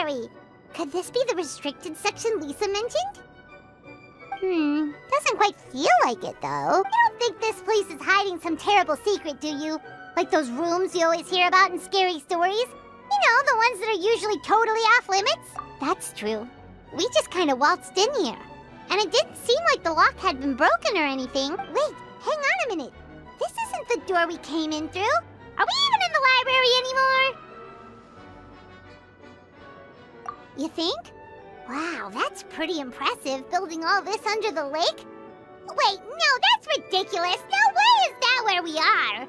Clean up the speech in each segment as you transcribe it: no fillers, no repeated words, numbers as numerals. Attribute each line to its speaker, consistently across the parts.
Speaker 1: scary. Could this be the restricted section Lisa mentioned? Doesn't quite feel like it, though. You don't think this place is hiding some terrible secret, do you? Like those rooms you always hear about in scary stories? You know, the ones that are usually totally off limits? That's true. We just kind of waltzed in here. And it didn't seem like the lock had been broken or anything. Wait, hang on a minute. This isn't the door we came in through. Are we even in the library anymore? You think? Wow, that's pretty impressive, building all this under the lake. Wait, no, that's ridiculous. No way is that where we are.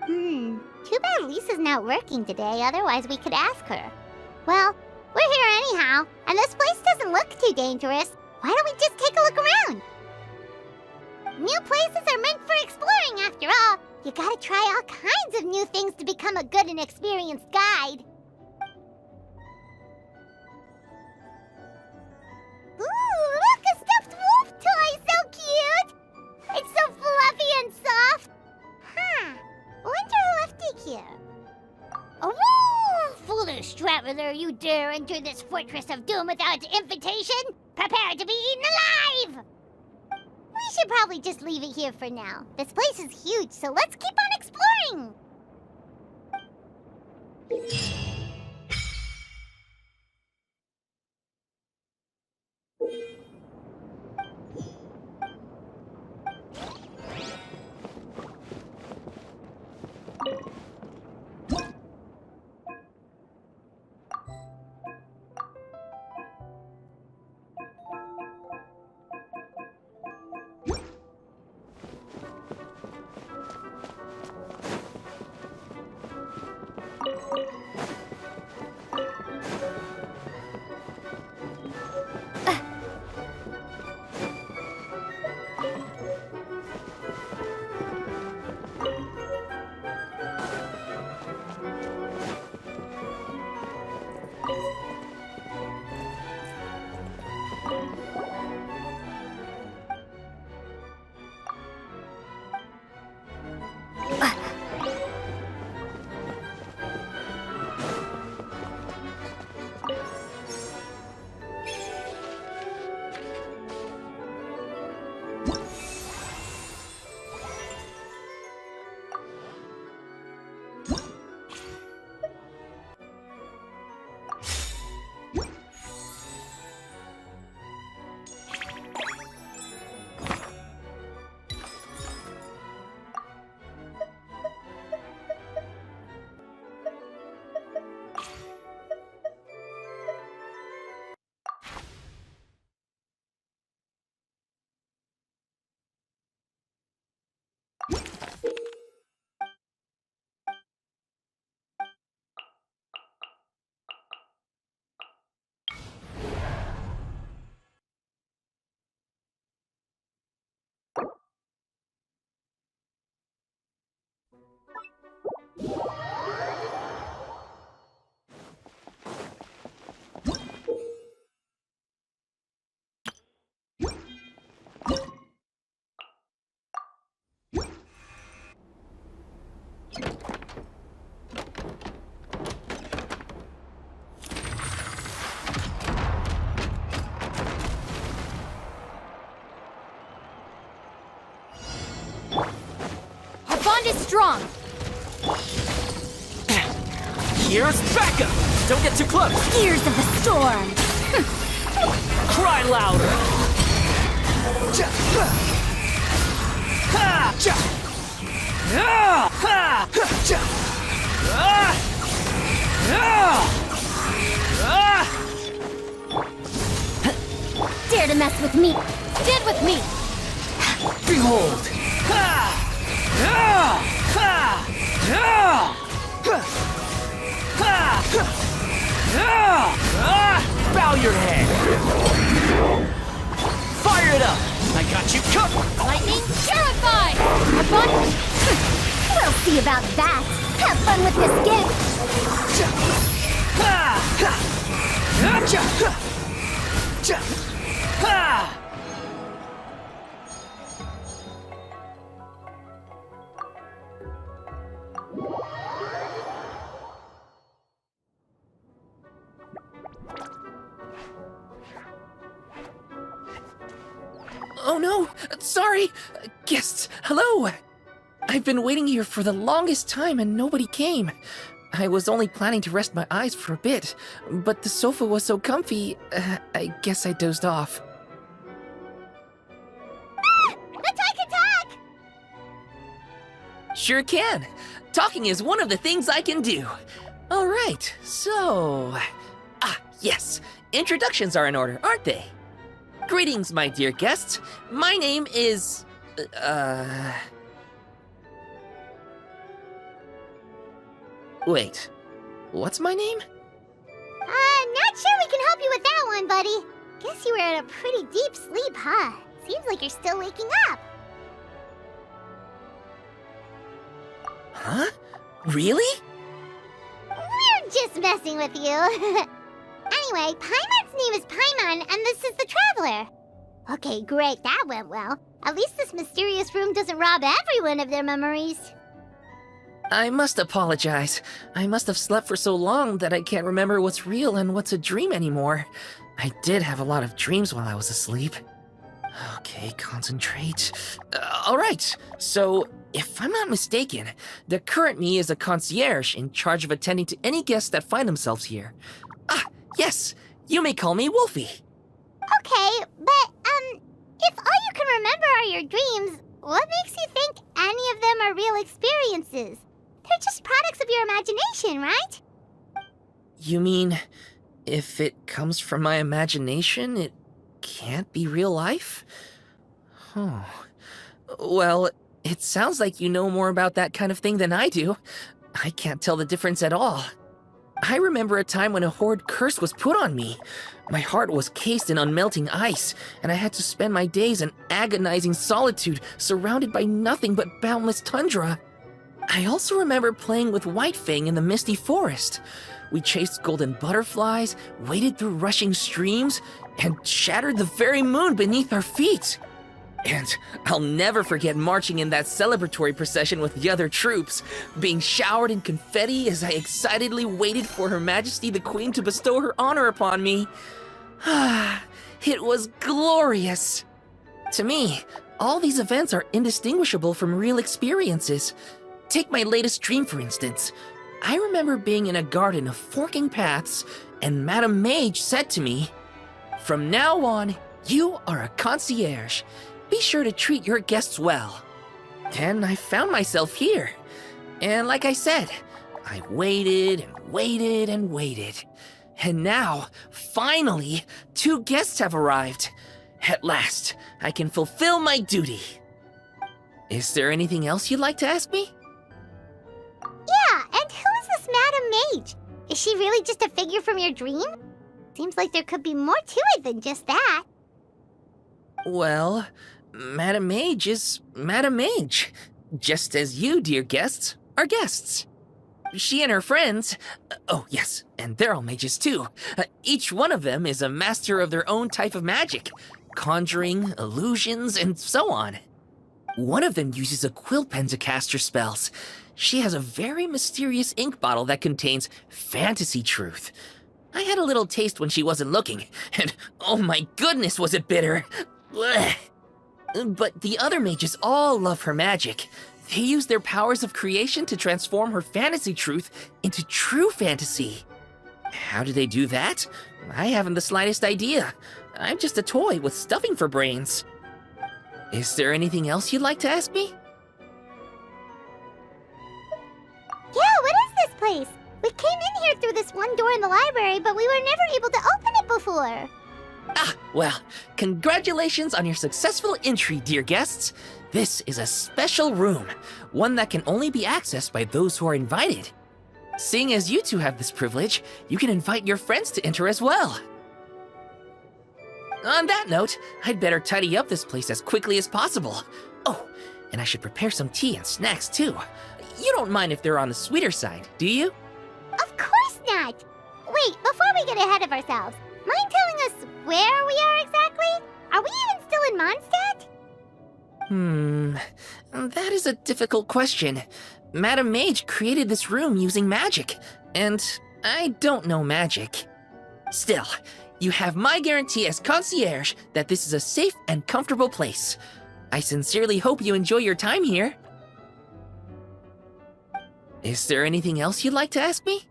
Speaker 1: Too bad Lisa's not working today, otherwise we could ask her. Well, we're here anyhow, and this place doesn't look too dangerous. Why don't we just take a look around? New places are meant for exploring, after all. You gotta try all kinds of new things to become a good and experienced guide. Ooh, look, a stuffed wolf toy! So cute! It's so fluffy and soft. Wonder who left it here. Oh, foolish traveler, you dare enter this fortress of doom without invitation? Prepare to be eaten alive! We should probably just leave it here for now. This place is huge, so let's keep on exploring!
Speaker 2: Is strong.
Speaker 3: Here's backup! Don't get too close!
Speaker 2: Gears of the storm!
Speaker 3: Cry louder!
Speaker 2: Dare to mess with me! Stand with me!
Speaker 3: Behold! Bow your head! Fire it up! I got you covered!
Speaker 2: Lightning purified! Have fun? We'll see about that! Have fun with this gift!
Speaker 4: Oh no, sorry. Guests, hello. I've been waiting here for the longest time and nobody came. I was only planning to rest my eyes for a bit, but the sofa was so comfy, I guess I dozed off.
Speaker 1: But I can talk!
Speaker 4: Sure can. Talking is one of the things I can do. All right, so... yes. Introductions are in order, aren't they? Greetings, my dear guests. My name is... Wait. What's my name?
Speaker 1: Not sure we can help you with that one, buddy. Guess you were in a pretty deep sleep, huh? Seems like you're still waking up.
Speaker 4: Huh? Really?
Speaker 1: We're just messing with you. Anyway, Paimon's name is Paimon, and this is the Traveler. Okay, great, that went well. At least this mysterious room doesn't rob everyone of their memories.
Speaker 4: I must apologize. I must have slept for so long that I can't remember what's real and what's a dream anymore. I did have a lot of dreams while I was asleep. Okay, concentrate. Alright, so if I'm not mistaken, the current me is a concierge in charge of attending to any guests that find themselves here. Yes, you may call me Wolfie.
Speaker 1: Okay, but, if all you can remember are your dreams, what makes you think any of them are real experiences? They're just products of your imagination, right?
Speaker 4: You mean, if it comes from my imagination, it can't be real life? Oh. Well, it sounds like you know more about that kind of thing than I do. I can't tell the difference at all. I remember a time when a horrid curse was put on me. My heart was cased in unmelting ice, and I had to spend my days in agonizing solitude, surrounded by nothing but boundless tundra. I also remember playing with Whitefang in the misty forest. We chased golden butterflies, waded through rushing streams, and shattered the very moon beneath our feet. And I'll never forget marching in that celebratory procession with the other troops, being showered in confetti as I excitedly waited for Her Majesty the Queen to bestow her honor upon me. It was glorious. To me, all these events are indistinguishable from real experiences. Take my latest dream, for instance. I remember being in a garden of forking paths, and Madame Mage said to me, "From now on, you are a concierge. Be sure to treat your guests well." Then I found myself here. And like I said, I waited and waited and waited. And now, finally, 2 guests have arrived. At last, I can fulfill my duty. Is there anything else you'd like to ask me?
Speaker 1: Yeah, and who is this Madame Mage? Is she really just a figure from your dream? Seems like there could be more to it than just that.
Speaker 4: Well, Madame Mage is Madame Mage, just as you, dear guests, are guests. She and her friends, oh yes, and they're all mages too. Each one of them is a master of their own type of magic, conjuring, illusions, and so on. One of them uses a quill pen to cast her spells. She has a very mysterious ink bottle that contains fantasy truth. I had a little taste when she wasn't looking, and oh my goodness was it bitter! Blech. But the other mages all love her magic. They use their powers of creation to transform her fantasy truth into true fantasy. How do they do that? I haven't the slightest idea. I'm just a toy with stuffing for brains. Is there anything else you'd like to ask me?
Speaker 1: Yeah, what is this place? We came in here through this one door in the library, but we were never able to open it before.
Speaker 4: Well, congratulations on your successful entry, dear guests. This is a special room, one that can only be accessed by those who are invited. Seeing as you two have this privilege, you can invite your friends to enter as well. On that note, I'd better tidy up this place as quickly as possible. Oh, and I should prepare some tea and snacks too. You don't mind if they're on the sweeter side, do you?
Speaker 1: Of course not! Wait, before we get ahead of ourselves, mind telling us where we are exactly? Are we even still in Mondstadt?
Speaker 4: That is a difficult question. Madame Mage created this room using magic, and I don't know magic. Still, you have my guarantee as concierge that this is a safe and comfortable place. I sincerely hope you enjoy your time here. Is there anything else you'd like to ask me?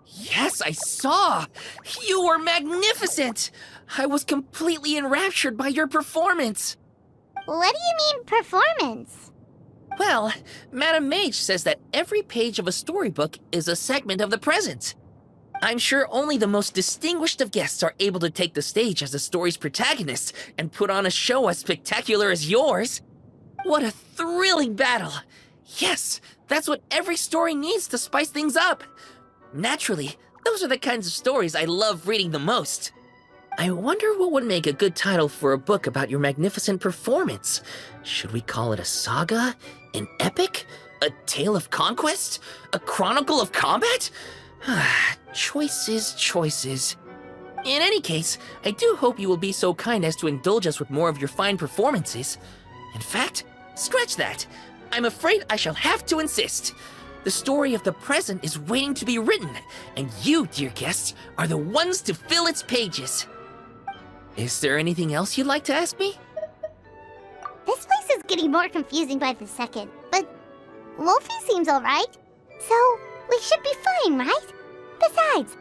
Speaker 4: Yes, I saw! You were magnificent! I was completely enraptured by your performance!
Speaker 1: What do you mean, performance?
Speaker 4: Well, Madame Mage says that every page of a storybook is a segment of the present. I'm sure only the most distinguished of guests are able to take the stage as the story's protagonist and put on a show as spectacular as yours. What a thrilling battle! Yes, that's what every story needs to spice things up. Naturally, those are the kinds of stories I love reading the most. I wonder what would make a good title for a book about your magnificent performance. Should we call it a saga? An epic? A tale of conquest? A chronicle of combat? Choices, choices. In any case, I do hope you will be so kind as to indulge us with more of your fine performances. In fact, scratch that. I'm afraid I shall have to insist. The story of the present is waiting to be written, and you, dear guests, are the ones to fill its pages. Is there anything else you'd like to ask me?
Speaker 1: This place is getting more confusing by the second, but Wolfie seems alright. So, we should be fine, right? Besides,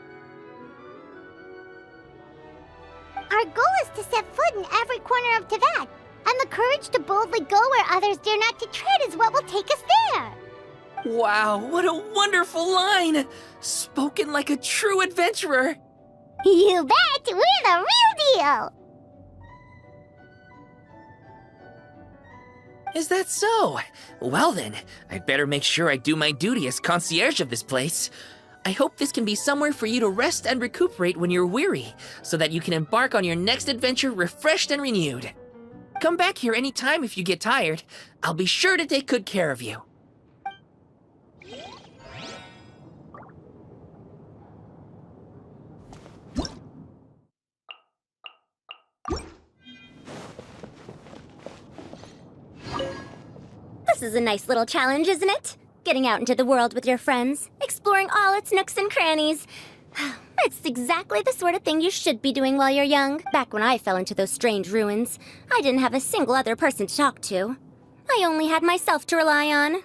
Speaker 1: our goal is to set foot in every corner of Teyvat, and the courage to boldly go where others dare not to tread is what will take us there.
Speaker 4: Wow, what a wonderful line! Spoken like a true adventurer!
Speaker 1: You bet! We're the real deal!
Speaker 4: Is that so? Well then, I'd better make sure I do my duty as concierge of this place. I hope this can be somewhere for you to rest and recuperate when you're weary, so that you can embark on your next adventure refreshed and renewed. Come back here anytime if you get tired. I'll be sure to take good care of you.
Speaker 2: This is a nice little challenge, isn't it? Getting out into the world with your friends, exploring all its nooks and crannies. It's exactly the sort of thing you should be doing while you're young. Back when I fell into those strange ruins, I didn't have a single other person to talk to. I only had myself to rely on.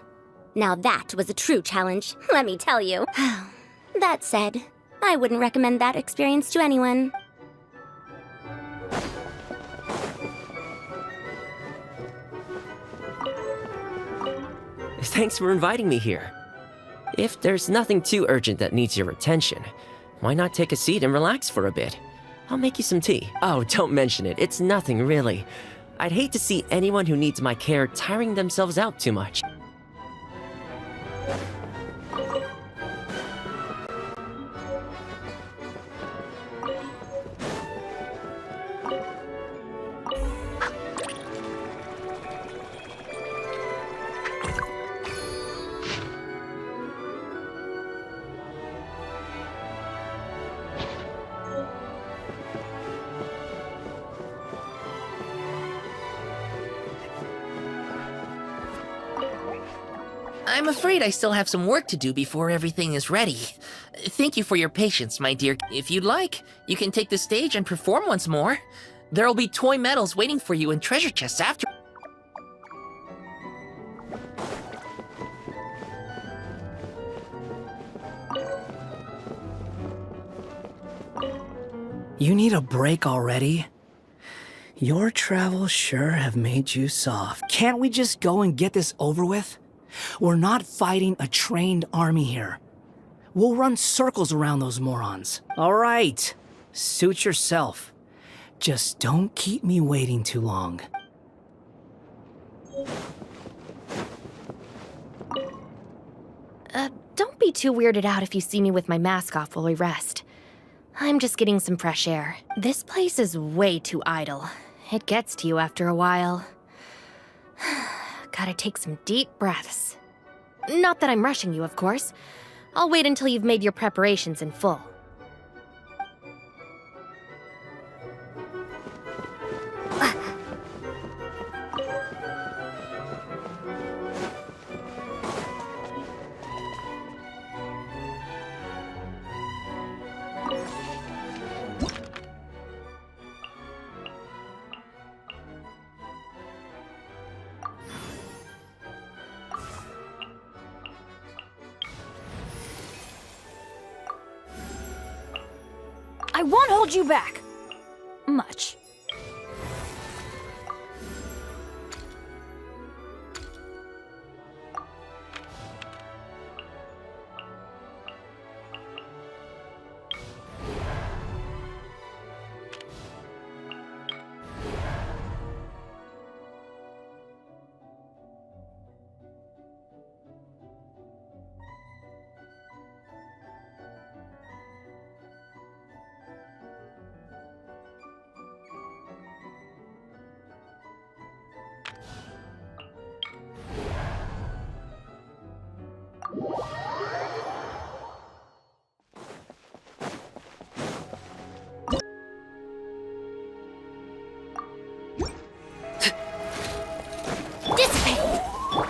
Speaker 2: Now that was a true challenge, let me tell you. That said, I wouldn't recommend that experience to anyone.
Speaker 5: Thanks for inviting me here. If there's nothing too urgent that needs your attention, why not take a seat and relax for a bit? I'll make you some tea. Oh, don't mention it. It's nothing, really. I'd hate to see anyone who needs my care tiring themselves out too much.
Speaker 4: I'm afraid I still have some work to do before everything is ready. Thank you for your patience, my dear. If you'd like, you can take the stage and perform once more. There'll be toy medals waiting for you in treasure chests after.
Speaker 6: You need a break already? Your travels sure have made you soft. Can't we just go and get this over with? We're not fighting a trained army here. We'll run circles around those morons. All right, suit yourself. Just don't keep me waiting too long.
Speaker 7: Don't be too weirded out if you see me with my mask off while we rest. I'm just getting some fresh air. This place is way too idle. It gets to you after a while. Gotta take some deep breaths. Not that I'm rushing you, of course. I'll wait until you've made your preparations in full.
Speaker 8: won't hold you back. Much.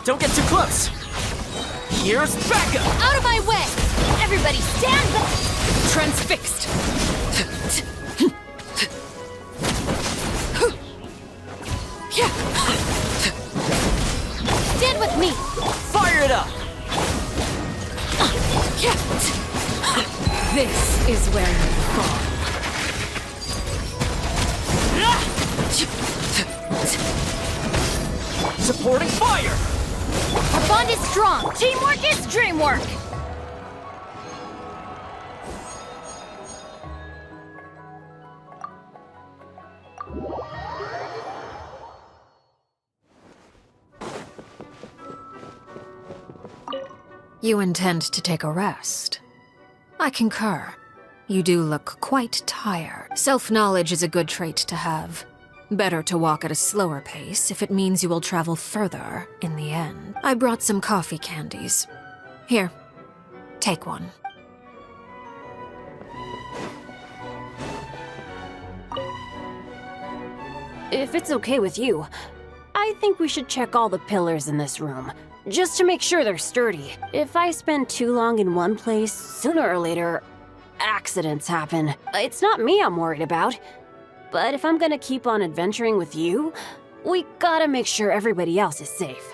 Speaker 3: Don't get too close! Here's backup!
Speaker 8: Out of my way! Everybody stand back! Transfixed! Stand with me!
Speaker 3: Fire it up!
Speaker 8: This is where you fall.
Speaker 3: Supporting fire!
Speaker 8: Our bond is strong! Teamwork is dreamwork!
Speaker 9: You intend to take a rest. I concur. You do look quite tired. Self-knowledge is a good trait to have. Better to walk at a slower pace if it means you will travel further in the end. I brought some coffee candies. Here, take one.
Speaker 8: If it's okay with you, I think we should check all the pillars in this room, just to make sure they're sturdy. If I spend too long in one place, sooner or later, accidents happen. It's not me I'm worried about. But if I'm gonna keep on adventuring with you, we gotta make sure everybody else is safe.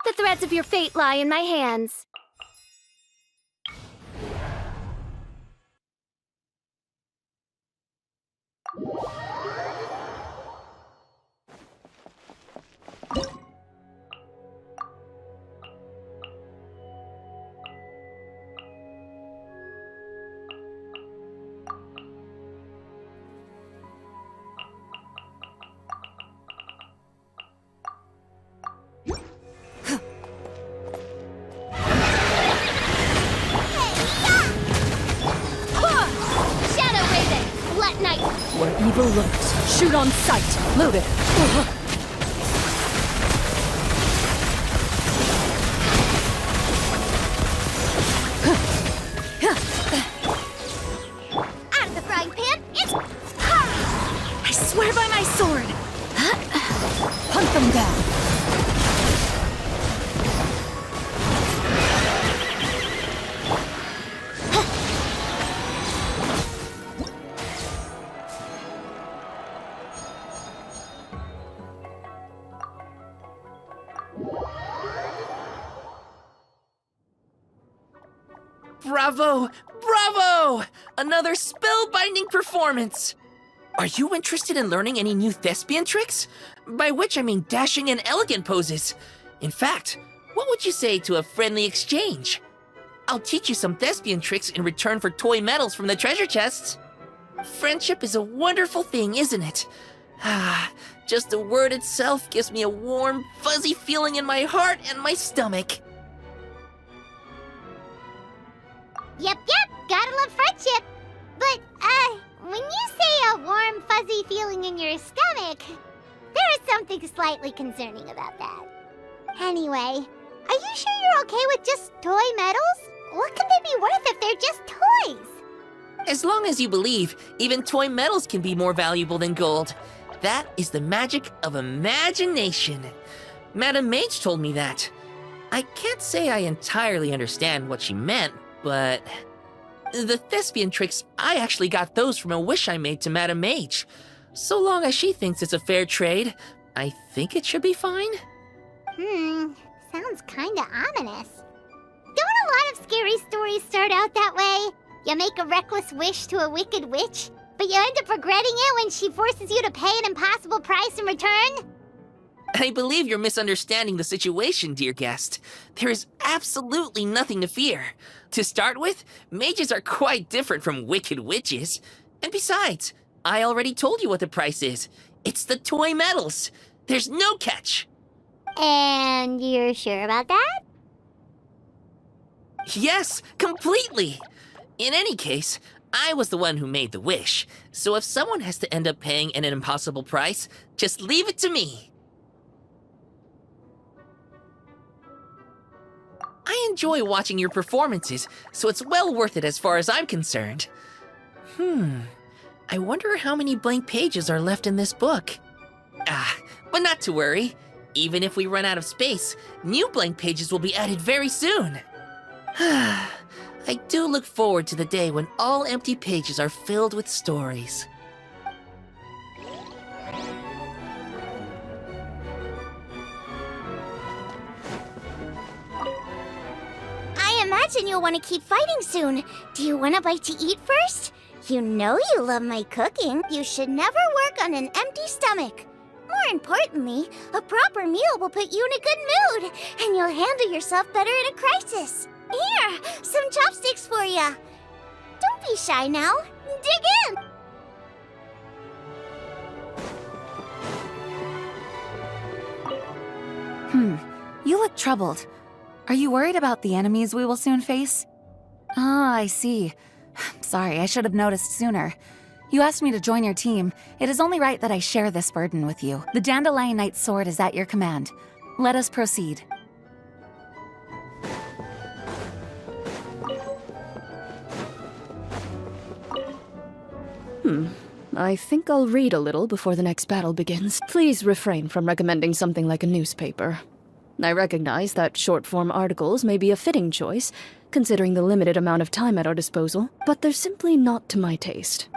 Speaker 2: The threads of your fate lie in my hands.
Speaker 8: Where evil lurks, shoot on sight. Loaded.
Speaker 1: Out of the frying pan, it's...
Speaker 8: I swear by my sword. Hunt them down.
Speaker 4: Bravo! Bravo! Another spellbinding performance! Are you interested in learning any new thespian tricks? By which I mean dashing and elegant poses. In fact, what would you say to a friendly exchange? I'll teach you some thespian tricks in return for toy medals from the treasure chests. Friendship is a wonderful thing, isn't it? Ah, just the word itself gives me a warm, fuzzy feeling in my heart and my stomach.
Speaker 1: Yep, gotta love friendship. But, when you say a warm, fuzzy feeling in your stomach, there is something slightly concerning about that. Anyway, are you sure you're okay with just toy medals? What can they be worth if they're just toys?
Speaker 4: As long as you believe, even toy medals can be more valuable than gold. That is the magic of imagination. Madame Mage told me that. I can't say I entirely understand what she meant, but... The thespian tricks, I actually got those from a wish I made to Madame Mage. So long as she thinks it's a fair trade, I think it should be fine.
Speaker 1: Sounds kinda ominous. Don't a lot of scary stories start out that way? You make a reckless wish to a wicked witch, but you end up regretting it when she forces you to pay an impossible price in return?
Speaker 4: I believe you're misunderstanding the situation, dear guest. There is absolutely nothing to fear. To start with, mages are quite different from wicked witches. And besides, I already told you what the price is. It's the toy medals. There's no catch.
Speaker 1: And you're sure about that?
Speaker 4: Yes, completely. In any case, I was the one who made the wish. So if someone has to end up paying an impossible price, just leave it to me. I enjoy watching your performances, so it's well worth it as far as I'm concerned. I wonder how many blank pages are left in this book. But not to worry. Even if we run out of space, new blank pages will be added very soon. I do look forward to the day when all empty pages are filled with stories.
Speaker 2: I imagine you'll want to keep fighting soon. Do you want a bite to eat first? You know you love my cooking. You should never work on an empty stomach. More importantly, a proper meal will put you in a good mood, and you'll handle yourself better in a crisis. Here, some chopsticks for ya. Don't be shy now. Dig in.
Speaker 10: You look troubled. Are you worried about the enemies we will soon face? Ah, I see. Sorry, I should have noticed sooner. You asked me to join your team. It is only right that I share this burden with you. The Dandelion Knight's sword is at your command. Let us proceed.
Speaker 11: I think I'll read a little before the next battle begins. Please refrain from recommending something like a newspaper. I recognize that short-form articles may be a fitting choice, considering the limited amount of time at our disposal, but they're simply not to my taste.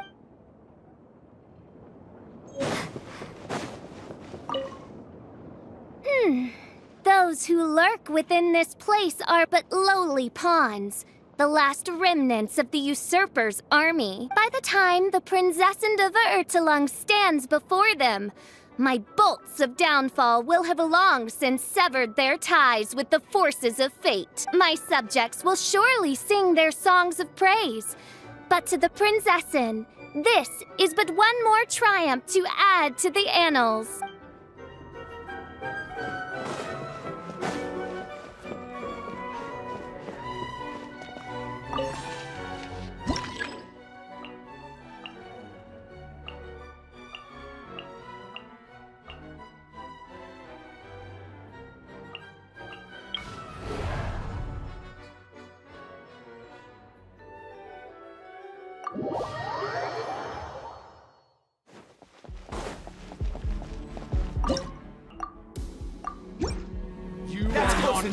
Speaker 2: Those who lurk within this place are but lowly pawns, the last remnants of the usurper's army. By the time the Prinzessin of Ertelung stands before them, my bolts of downfall will have long since severed their ties with the forces of fate. My subjects will surely sing their songs of praise. But to the Prinzessin, this is but one more triumph to add to the annals.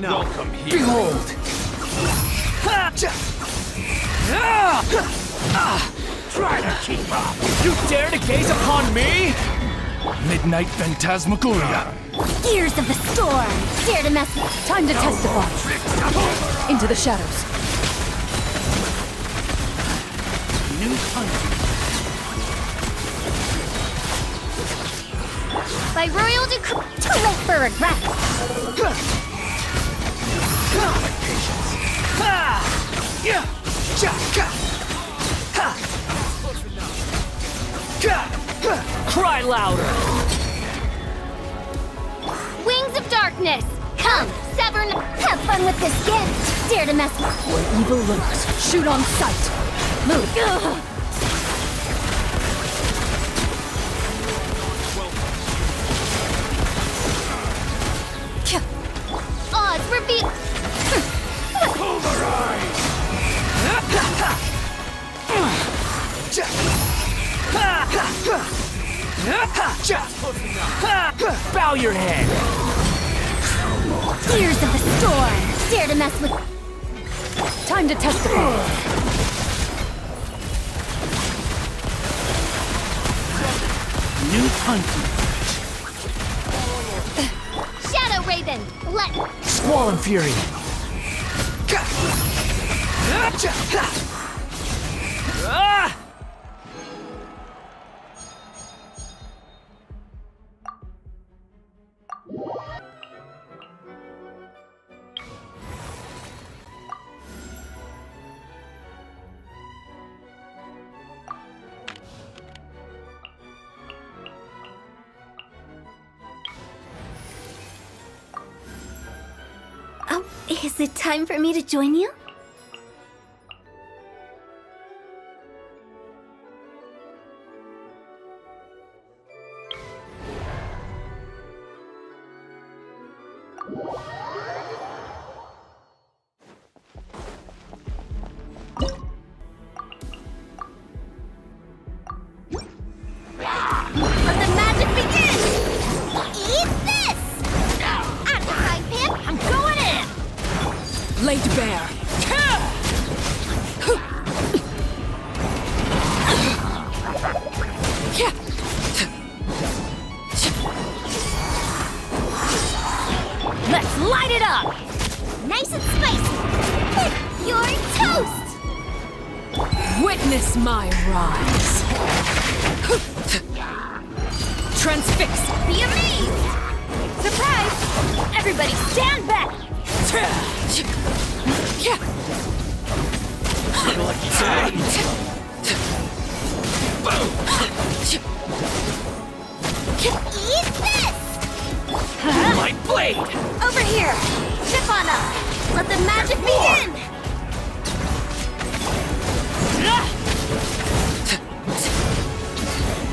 Speaker 3: Welcome here.
Speaker 6: Behold!
Speaker 3: Try to keep up. You dare to gaze upon me?
Speaker 6: Midnight Phantasmagoria.
Speaker 2: Gears of the storm! Dare to mess with...
Speaker 11: Time to testify. Into the shadows.
Speaker 6: New hunger.
Speaker 2: By royal decree... Too late for regret!
Speaker 3: Cry louder.
Speaker 2: Wings of darkness! Come, sever... Have fun with this gift! Dare to mess with...
Speaker 11: Where evil lurks, shoot on sight. Move.
Speaker 2: Ugh. Odds reveal...
Speaker 3: Pulverize. Bow your head!
Speaker 2: Tears of the storm! Dare to mess with...
Speaker 8: Time to test the power.
Speaker 3: New hunting.
Speaker 2: Shadow Raven! Let...
Speaker 3: Squall and Fury. Ah!
Speaker 2: Oh, is it time for me to join you? Let the magic begin! Eat this! Out of the frying pan, I'm going in!
Speaker 8: Laid bare.
Speaker 2: Let's light it up! Nice and spicy! You're toast!
Speaker 8: Witness my rise. Transfix.
Speaker 2: Be amazed! Surprise! Everybody stand back! Eat this!
Speaker 3: My blade!
Speaker 2: Over here! Step on up! Let the magic begin!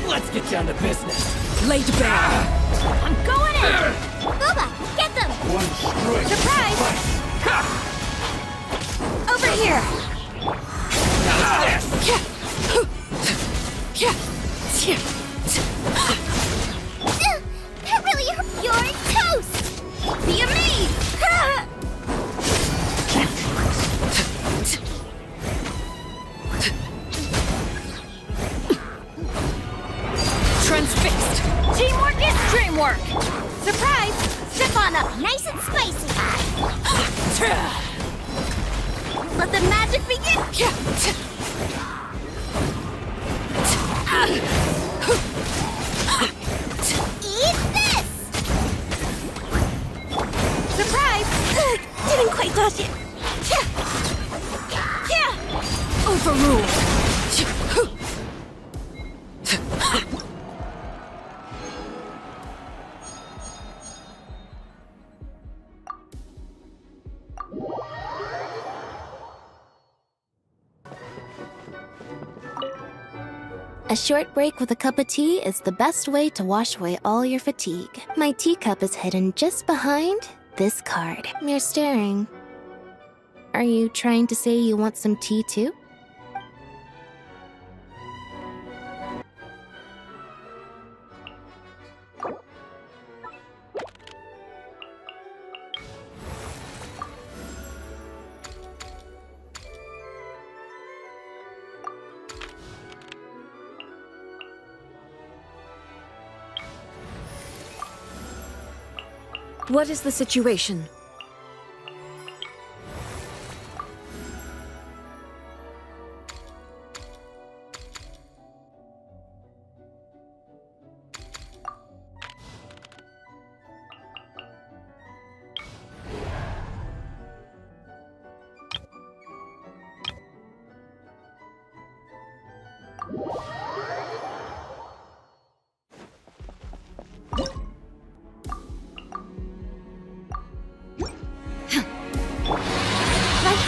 Speaker 3: Let's get down to business.
Speaker 8: Laid bare.
Speaker 2: I'm going in! Booba, get them! Surprise! Over here! That really hurt! You're toast! Be amazed!
Speaker 8: Transfixed.
Speaker 2: Teamwork is dreamwork! Surprise! Step on up, nice and spicy! Let the magic begin! Eat this! Surprise! Didn't quite dodge it!
Speaker 8: Overruled.
Speaker 2: A short break with a cup of tea is the best way to wash away all your fatigue. My teacup is hidden just behind this card. You're staring. Are you trying to say you want some tea too?
Speaker 8: What is the situation?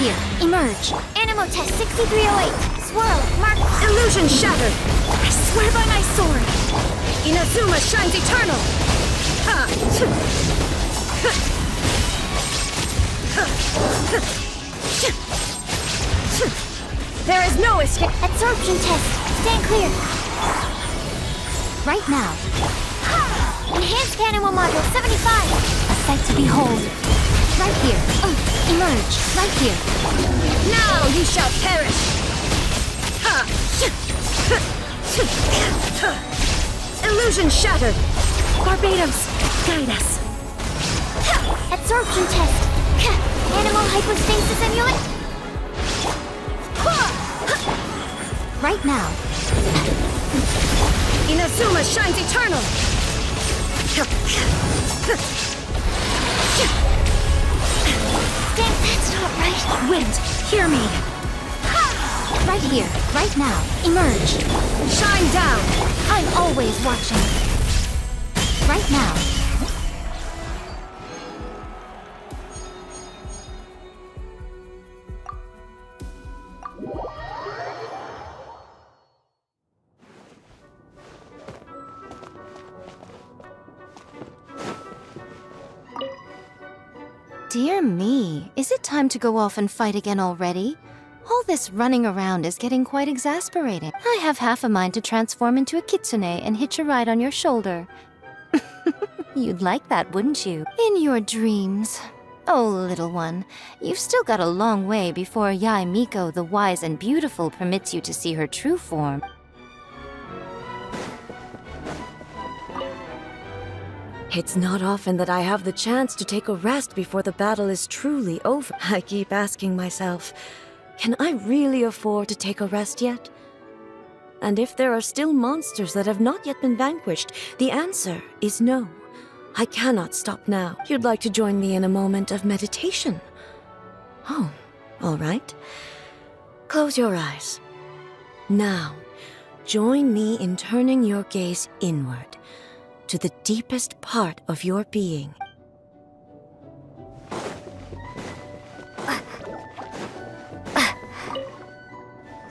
Speaker 2: Here, emerge. Animo test 6308. Swirl, mark.
Speaker 8: Illusion shattered! I swear by my sword! Inazuma shines eternal! There is no escape!
Speaker 2: Absorption test. Stand clear. right now. Enhanced animal module 75. A sight to behold. Right here. Emerge. Right here.
Speaker 8: Now you shall perish! Illusion shattered!
Speaker 2: Barbados, guide us. Absorption test. Animal hypostasis amulet. Right now.
Speaker 8: Inazuma shines eternal!
Speaker 2: Damn, that's not right. Wind, hear me. Right here, right now. Emerge.
Speaker 8: Shine down!
Speaker 2: I'm always watching. Right now.
Speaker 7: Dear me, is it time to go off and fight again already? All this running around is getting quite exasperating. I have half a mind to transform into a kitsune and hitch a ride on your shoulder. You'd like that, wouldn't you? In your dreams. Oh, little one, you've still got a long way before Yae Miko the Wise and Beautiful permits you to see her true form.
Speaker 12: It's not often that I have the chance to take a rest before the battle is truly over. I keep asking myself, can I really afford to take a rest yet? And if there are still monsters that have not yet been vanquished, the answer is no. I cannot stop now. You'd like to join me in a moment of meditation? Oh, all right. Close your eyes. Now, join me in turning your gaze inward, to the deepest part of your being.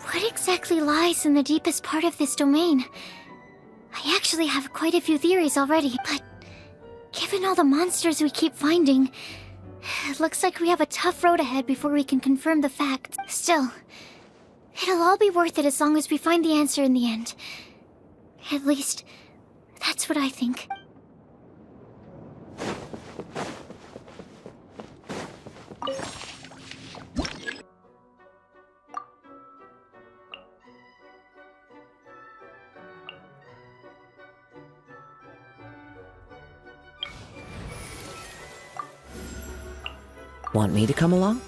Speaker 2: What exactly lies in the deepest part of this domain? I actually have quite a few theories already, but given all the monsters we keep finding, it looks like we have a tough road ahead before we can confirm the facts. Still, it'll all be worth it as long as we find the answer in the end. At least, that's what I think.
Speaker 5: Want me to come along?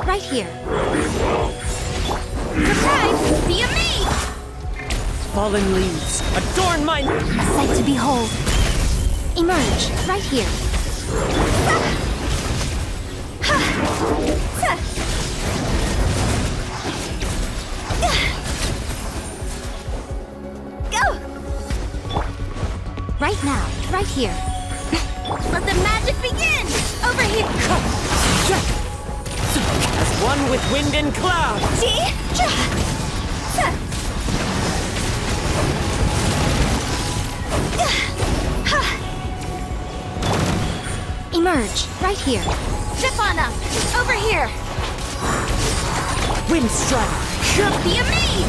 Speaker 2: Right here. Surprise! Be me!
Speaker 5: Fallen leaves, adorn my...
Speaker 2: A sight to behold. Emerge, right here. Go! Right now, right here. Let the magic begin! Over here!
Speaker 3: As one with wind and cloud.
Speaker 2: See? Emerge, right here. Zip on them! Over here!
Speaker 3: Wind strike.
Speaker 2: Be a me!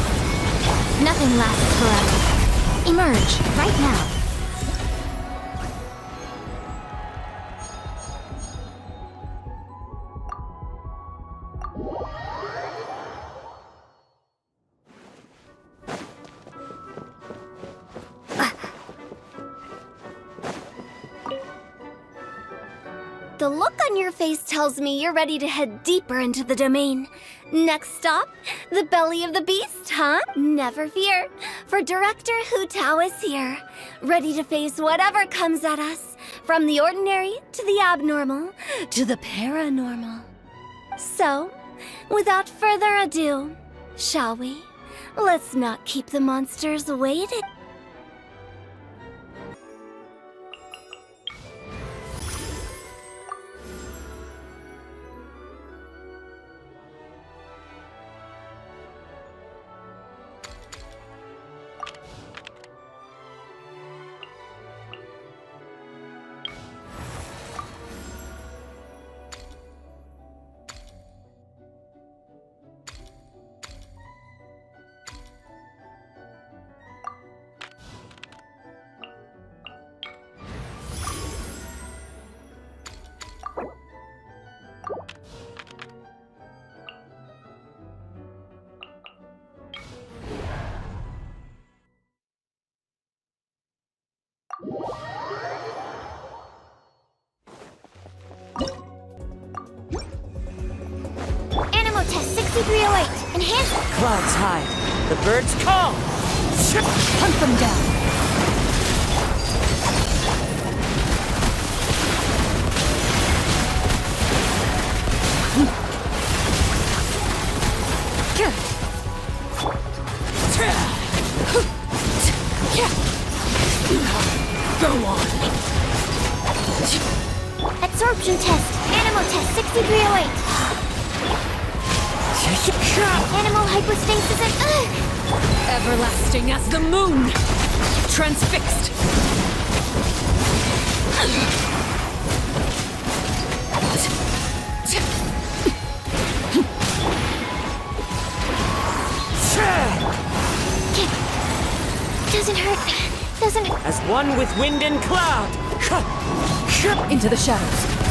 Speaker 2: Nothing lasts forever. Emerge, right now. The look on your face tells me you're ready to head deeper into the domain. Next stop, the belly of the beast, huh? Never fear, for Director Hu Tao is here, ready to face whatever comes at us, from the ordinary to the abnormal to the paranormal. So, without further ado, shall we? Let's not keep the monsters waiting. Animal test 6308. Enhance.
Speaker 3: Clouds hide. The birds call.
Speaker 9: Hunt them down.
Speaker 3: Go on.
Speaker 2: Absorption test. Animal test 6308. Animal hypostasis and...
Speaker 9: Everlasting as the moon! Transfixed!
Speaker 2: Doesn't hurt. Doesn't hurt.
Speaker 3: As one with wind and cloud.
Speaker 9: Into the shadows.